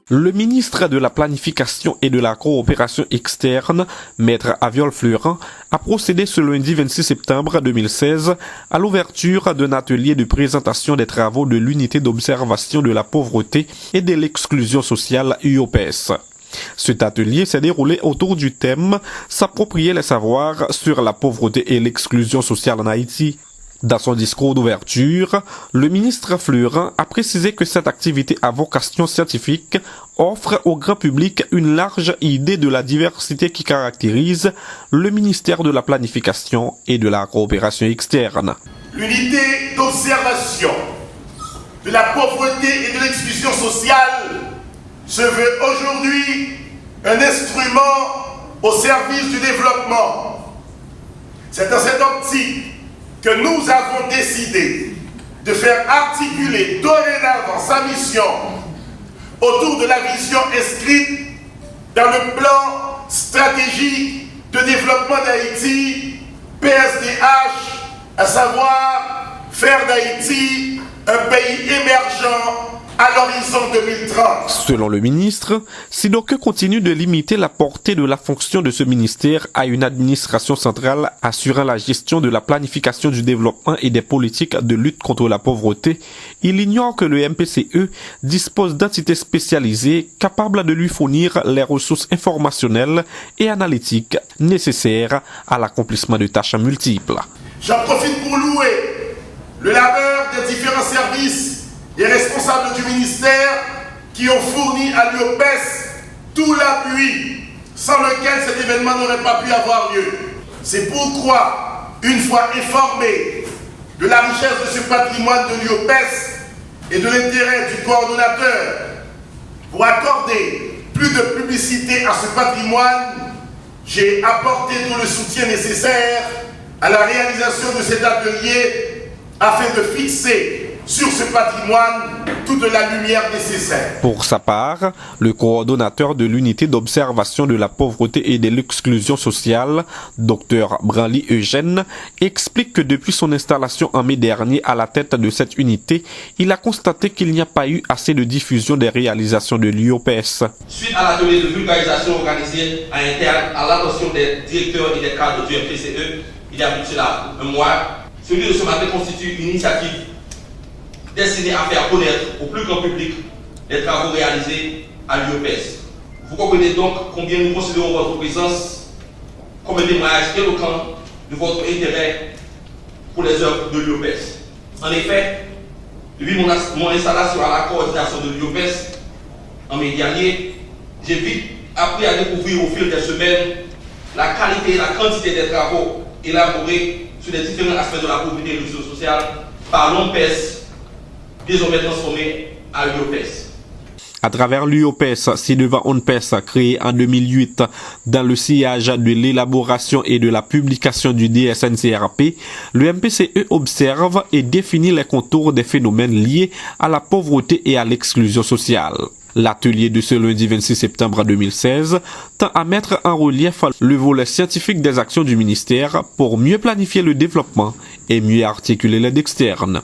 Le ministre de la Planification et de la Coopération externe, Maître Aviol Fleurin, a procédé ce lundi 26 septembre 2016 à l'ouverture d'un atelier de présentation des travaux de l'unité d'observation de la pauvreté et de l'exclusion sociale UOPS. Cet atelier s'est déroulé autour du thème « S'approprier les savoirs sur la pauvreté et l'exclusion sociale en Haïti ». Dans son discours d'ouverture, le ministre Fleurin a précisé que cette activité à vocation scientifique offre au grand public une large idée de la diversité qui caractérise le ministère de la Planification et de la Coopération externe. L'unité d'observation de la pauvreté et de l'exclusion sociale se veut aujourd'hui un instrument au service du développement. C'est dans cette optique que nous avons décidé de faire articuler dorénavant sa mission autour de la vision inscrite dans le plan stratégique de développement d'Haïti, PSDH, à savoir faire d'Haïti un pays émergent à l'horizon 2030. Selon le ministre, SIDOCE continue de limiter la portée de la fonction de ce ministère à une administration centrale assurant la gestion de la planification du développement et des politiques de lutte contre la pauvreté. Il ignore que le MPCE dispose d'entités spécialisées capables de lui fournir les ressources informationnelles et analytiques nécessaires à l'accomplissement de tâches multiples. J'en profite pour louer le labeur des différents services et responsables du ministère qui ont fourni à l'UOPS tout l'appui sans lequel cet événement n'aurait pas pu avoir lieu. C'est pourquoi, une fois informé de la richesse de ce patrimoine de l'UOPS et de l'intérêt du coordonnateur pour accorder plus de publicité à ce patrimoine, j'ai apporté tout le soutien nécessaire à la réalisation de cet atelier afin de fixer sur ce patrimoine toute la lumière nécessaire. Pour sa part, le coordonnateur de l'unité d'observation de la pauvreté et de l'exclusion sociale, Dr Branly Eugène, explique que depuis son installation en mai dernier à la tête de cette unité, il a constaté qu'il n'y a pas eu assez de diffusion des réalisations de l'UOPS. Suite à l'atelier de vulgarisation organisé à interne à l'attention des directeurs et des cadres du MPCE, il y a plus de cela un mois, celui de ce matin constitue une initiative destiné à faire connaître au plus grand public les travaux réalisés à l'UOPS. Vous comprenez donc combien nous considérons votre présence comme un témoignage éloquent de votre intérêt pour les œuvres de l'UOPS. En effet, depuis mon installation à la coordination de l'UOPS en mai dernier, j'ai vite appris à découvrir au fil des semaines la qualité et la quantité des travaux élaborés sur les différents aspects de la pauvreté et de l'exclusion sociale par l'OMPES, désormais transformé à l'UOPS. À travers l'UOPS, ci-devant ONPES, créé en 2008 dans le sillage de l'élaboration et de la publication du DSNCRP, le MPCE observe et définit les contours des phénomènes liés à la pauvreté et à l'exclusion sociale. L'atelier de ce lundi 26 septembre 2016 tend à mettre en relief le volet scientifique des actions du ministère pour mieux planifier le développement et mieux articuler l'aide externe.